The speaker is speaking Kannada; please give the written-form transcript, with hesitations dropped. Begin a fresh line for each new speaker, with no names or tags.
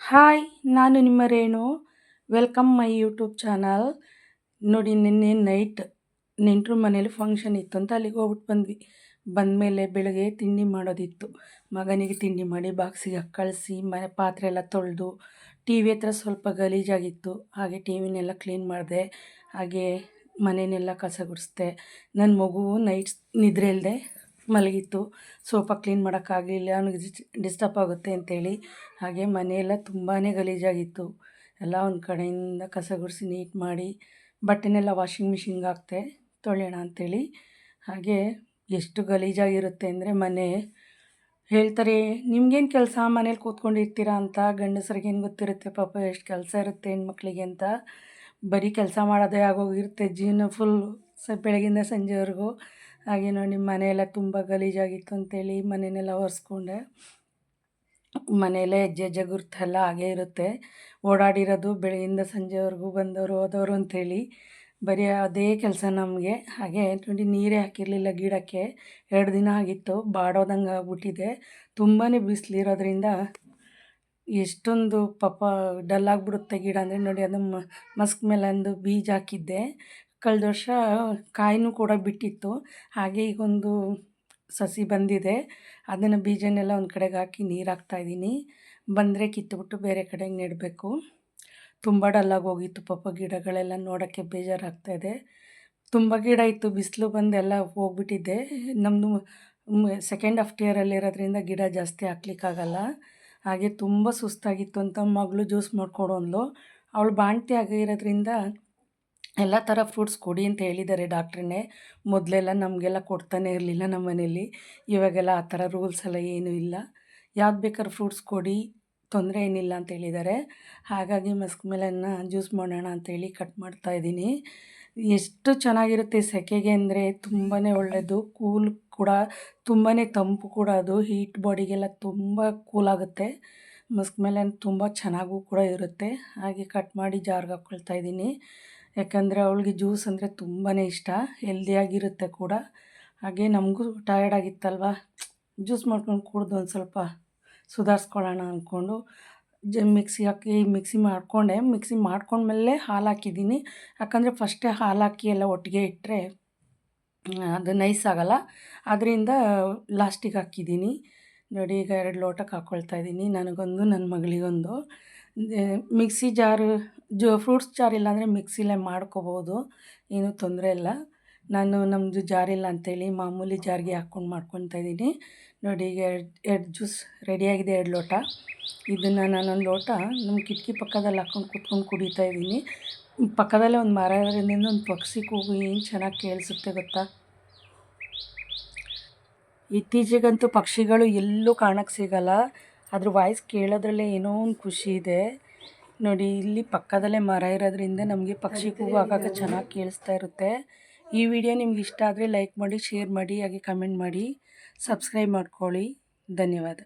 ಹಾಯ್, ನಾನು ನಿಮ್ಮ Renu. Welcome my YouTube channel. ನೋಡಿ, ನಿನ್ನೆ ನೈಟ್ ನೆಂಟರು ಮನೇಲಿ ಫಂಕ್ಷನ್ ಇತ್ತು ಅಂತ ಅಲ್ಲಿಗೆ ಹೋಗ್ಬಿಟ್ಟು ಬಂದ್ವಿ. ಬಂದಮೇಲೆ ಬೆಳಗ್ಗೆ ತಿಂಡಿ ಮಾಡೋದಿತ್ತು. ಮಗನಿಗೆ ತಿಂಡಿ ಮಾಡಿ ಬಾಕ್ಸಿಗೆ ಕಳಿಸಿ ಮನೆ ಪಾತ್ರೆ ಎಲ್ಲ ತೊಳೆದು ಟಿ ವಿ ಹತ್ರ ಸ್ವಲ್ಪ ಗಲೀಜಾಗಿತ್ತು. ಹಾಗೆ ಟಿ ವಿನೆಲ್ಲ ಕ್ಲೀನ್ ಮಾಡಿದೆ. ಹಾಗೆ ಮನೆಯನ್ನೆಲ್ಲ ಕಸ ಗುಡಿಸ್ದೆ. ನನ್ನ ಮಗು ನೈಟ್ ನಿದ್ರೆ ಇಲ್ಲದೆ ಮಲಗಿತ್ತು. ಸೋಫಾ ಕ್ಲೀನ್ ಮಾಡೋಕ್ಕಾಗಲಿಲ್ಲ, ಅವನಿಗೆ ಡಿಸ್ಟರ್ಬ್ ಆಗುತ್ತೆ ಅಂತೇಳಿ. ಹಾಗೆ ಮನೆಯೆಲ್ಲ ತುಂಬಾ ಗಲೀಜಾಗಿತ್ತು. ಎಲ್ಲ ಒಂದು ಕಡೆಯಿಂದ ಕಸ ಗುಡಿಸಿ ನೀಟ್ ಮಾಡಿ ಬಟ್ಟೆನೆಲ್ಲ ವಾಷಿಂಗ್ ಮಿಷಿನ್ಗೆ ಹಾಕ್ತೆ ತೊಳೆಯೋಣ ಅಂಥೇಳಿ. ಹಾಗೆ ಎಷ್ಟು ಗಲೀಜಾಗಿರುತ್ತೆ ಅಂದರೆ ಮನೆ. ಹೇಳ್ತಾರೆ, ನಿಮ್ಗೇನು ಕೆಲಸ ಮನೇಲಿ ಕೂತ್ಕೊಂಡಿರ್ತೀರಾ ಅಂತ. ಗಂಡಸರಿಗೇನು ಗೊತ್ತಿರುತ್ತೆ ಪಾಪ ಎಷ್ಟು ಕೆಲಸ ಇರುತ್ತೆ ಹೆಣ್ಮಕ್ಳಿಗೆ ಅಂತ. ಬರೀ ಕೆಲಸ ಮಾಡೋದೇ ಆಗೋಗಿರುತ್ತೆ ಜೀವನ ಫುಲ್ಲು ಬೆಳಗಿಂದ ಸಂಜೆವರೆಗೂ. ಹಾಗೆ ನೋಡಿ, ಮನೆಯೆಲ್ಲ ತುಂಬ ಗಲೀಜಾಗಿತ್ತು ಅಂತೇಳಿ ಮನೆಯೆಲ್ಲ ಒರೆಸ್ಕೊಂಡೆ. ಮನೆಯಲ್ಲೇ ಹೆಜ್ಜೆ ಗುರುತೆಲ್ಲ ಹಾಗೇ ಇರುತ್ತೆ. ಓಡಾಡಿರೋದು ಬೆಳಗಿಂದ ಸಂಜೆವರೆಗೂ ಬಂದವರು ಹೋದವರು ಅಂಥೇಳಿ ಬರೀ ಅದೇ ಕೆಲಸ ನಮಗೆ. ಹಾಗೆ ನೋಡಿ, ನೀರೇ ಹಾಕಿರಲಿಲ್ಲ ಗಿಡಕ್ಕೆ. 2 ದಿನ ಆಗಿತ್ತು, ಬಾಡೋದಂಗೆ ಆಗ್ಬಿಟ್ಟಿದೆ. ತುಂಬಾ ಬಿಸಿಲಿರೋದ್ರಿಂದ ಎಷ್ಟೊಂದು ಪಾಪ ಡಲ್ಲಾಗಿಬಿಡುತ್ತೆ ಗಿಡ ಅಂದರೆ. ನೋಡಿ, ಅದು ಮಸ್ಕ್ ಮೆಲನ್ದು ಬೀಜ ಹಾಕಿದ್ದೆ. ಕಳೆದ ವರ್ಷ ಕಾಯಿನೂ ಕೂಡ ಬಿಟ್ಟಿತ್ತು. ಹಾಗೆ ಈಗೊಂದು ಸಸಿ ಬಂದಿದೆ. ಅದನ್ನು ಬೀಜನೆಲ್ಲ ಒಂದು ಕಡೆಗೆ ಹಾಕಿ ನೀರು ಹಾಕ್ತಾಯಿದ್ದೀನಿ. ಬಂದರೆ ಕಿತ್ತುಬಿಟ್ಟು ಬೇರೆ ಕಡೆಗೆ ನೆಡಬೇಕು. ತುಂಬ ಡಲ್ಲಾಗಿ ಹೋಗಿತ್ತು ಪಾಪ ಗಿಡಗಳೆಲ್ಲ, ನೋಡೋಕ್ಕೆ ಬೇಜಾರಾಗ್ತಾಯಿದೆ. ತುಂಬ ಗಿಡ ಇತ್ತು, ಬಿಸಿಲು ಬಂದು ಎಲ್ಲ ಹೋಗ್ಬಿಟ್ಟಿದ್ದೆ. ನಮ್ಮದು ಸೆಕೆಂಡ್ ಆಫ್ ಇಯರಲ್ಲಿರೋದ್ರಿಂದ ಗಿಡ ಜಾಸ್ತಿ ಹಾಕ್ಲಿಕ್ಕಾಗಲ್ಲ. ಹಾಗೆ ತುಂಬ ಸುಸ್ತಾಗಿತ್ತು ಅಂತ ಮಗಳು ಜ್ಯೂಸ್ ಮಾಡಿಕೊಡು ಅಂದ್ಲು. ಅವಳು ಬಾಣ್ತಿ ಆಗಿರೋದ್ರಿಂದ ಎಲ್ಲ ಥರ ಫ್ರೂಟ್ಸ್ ಕೊಡಿ ಅಂತ ಹೇಳಿದ್ದಾರೆ ಡಾಕ್ಟ್ರನ್ನೇ. ಮೊದಲೆಲ್ಲ ನಮಗೆಲ್ಲ ಕೊಡ್ತಾನೆ ಇರಲಿಲ್ಲ ನಮ್ಮ ಮನೇಲಿ. ಇವಾಗೆಲ್ಲ ಆ ಥರ ರೂಲ್ಸ್ ಎಲ್ಲ ಏನೂ ಇಲ್ಲ. ಯಾವ್ದು ಬೇಕಾದ್ರೂ ಫ್ರೂಟ್ಸ್ ಕೊಡಿ, ತೊಂದರೆ ಏನಿಲ್ಲ ಅಂತ ಹೇಳಿದ್ದಾರೆ. ಹಾಗಾಗಿ ಮಸ್ಕ್ ಮೆಲನ್ನ ಜ್ಯೂಸ್ ಮಾಡೋಣ ಅಂಥೇಳಿ ಕಟ್ ಮಾಡ್ತಾಯಿದ್ದೀನಿ. ಎಷ್ಟು ಚೆನ್ನಾಗಿರುತ್ತೆ ಸೆಕೆಗೆ ಅಂದರೆ ತುಂಬಾ ಒಳ್ಳೆಯದು. ಕೂಲ್ ಕೂಡ, ತುಂಬಾ ತಂಪು ಕೂಡ. ಅದು ಹೀಟ್ ಬಾಡಿಗೆಲ್ಲ ತುಂಬ ಕೂಲಾಗುತ್ತೆ. ಮಸ್ಕ್ ಮೆಲನ್ ತುಂಬ ಚೆನ್ನಾಗೂ ಕೂಡ ಇರುತ್ತೆ. ಹಾಗೆ ಕಟ್ ಮಾಡಿ ಜಾರ್ಗೆ ಹಾಕ್ಕೊಳ್ತಾಯಿದ್ದೀನಿ. ಯಾಕಂದರೆ ಅವಳಿಗೆ ಜ್ಯೂಸ್ ಅಂದರೆ ತುಂಬಾ ಇಷ್ಟ, ಹೆಲ್ದಿಯಾಗಿರುತ್ತೆ ಕೂಡ. ಹಾಗೆ ನಮಗೂ ಟಯರ್ಡ್ ಆಗಿತ್ತಲ್ವ, ಜ್ಯೂಸ್ ಮಾಡ್ಕೊಂಡು ಕುಡಿದು ಒಂದು ಸ್ವಲ್ಪ ಸುಧಾರಿಸ್ಕೊಳ್ಳೋಣ ಅಂದ್ಕೊಂಡು ಮಿಕ್ಸಿಗೆ ಹಾಕಿ ಮಿಕ್ಸಿ ಮಾಡಿಕೊಂಡೆ. ಮಿಕ್ಸಿ ಮಾಡ್ಕೊಂಡ್ಮೇಲೆ ಹಾಲು ಹಾಕಿದ್ದೀನಿ. ಯಾಕಂದರೆ ಫಸ್ಟೇ ಹಾಲು ಹಾಕಿ ಎಲ್ಲ ಒಟ್ಟಿಗೆ ಇಟ್ಟರೆ ಅದು ನೈಸ್ ಆಗೋಲ್ಲ. ಅದರಿಂದ ಲಾಸ್ಟಿಗೆ ಹಾಕಿದ್ದೀನಿ. ನೋಡಿ, ಈಗ 2 ಲೋಟಕ್ಕೆ ಹಾಕ್ಕೊಳ್ತಾಯಿದ್ದೀನಿ, ನನಗೊಂದು ನನ್ನ ಮಗಳಿಗೊಂದು. ಮಿಕ್ಸಿ ಜಾರು ಫ್ರೂಟ್ಸ್ ಜಾರ್ ಇಲ್ಲಾಂದರೆ ಮಿಕ್ಸಿಲೇ ಮಾಡ್ಕೋಬೋದು, ಏನೂ ತೊಂದರೆ ಇಲ್ಲ. ನಾನು ನಮ್ಮದು ಜಾರಿಲ್ಲ ಅಂಥೇಳಿ ಮಾಮೂಲಿ ಜಾರಿಗೆ ಹಾಕ್ಕೊಂಡು ಮಾಡ್ಕೊತಾಯಿದ್ದೀನಿ. ನೋಡಿ, ಈಗ 2 ಜ್ಯೂಸ್ ರೆಡಿಯಾಗಿದೆ, 2 ಲೋಟ. ಇದನ್ನು ನಾನೊಂದು ಲೋಟ ನಮ್ಮ ಕಿಟಕಿ ಪಕ್ಕದಲ್ಲಿ ಹಾಕ್ಕೊಂಡು ಕುತ್ಕೊಂಡು ಕುಡಿತಾಯಿದ್ದೀನಿ. ಪಕ್ಕದಲ್ಲೇ ಒಂದು ಮರ ಇರೋದ್ರಿಂದ ಒಂದು ಪಕ್ಷಿ ಕೂಗು ಏನು ಚೆನ್ನಾಗಿ ಕೇಳಿಸುತ್ತೆ ಗೊತ್ತಾ. ಇತ್ತೀಚೆಗಂತೂ ಪಕ್ಷಿಗಳು ಎಲ್ಲೂ ಕಾಣಕ್ಕೆ ಸಿಗಲ್ಲ. ಅದ್ರ ವಾಯ್ಸ್ ಕೇಳೋದ್ರಲ್ಲೇ ಏನೋ ಒಂದು ಖುಷಿ ಇದೆ. ನೋಡಿ, ಇಲ್ಲಿ ಪಕ್ಕದಲ್ಲೇ ಮರ ಇರೋದ್ರಿಂದ ನಮಗೆ ಪಕ್ಷಿ ಕೂಗು ಆಗಾಗ ಚೆನ್ನಾಗಿ ಕೇಳಿಸ್ತಾ ಇರುತ್ತೆ. ಈ ವಿಡಿಯೋ ನಿಮ್ಗೆ ಇಷ್ಟ ಆದರೆ ಲೈಕ್ ಮಾಡಿ, ಶೇರ್ ಮಾಡಿ, ಹಾಗೆ ಕಮೆಂಟ್ ಮಾಡಿ, ಸಬ್ಸ್ಕ್ರೈಬ್ ಮಾಡ್ಕೊಳ್ಳಿ. ಧನ್ಯವಾದ.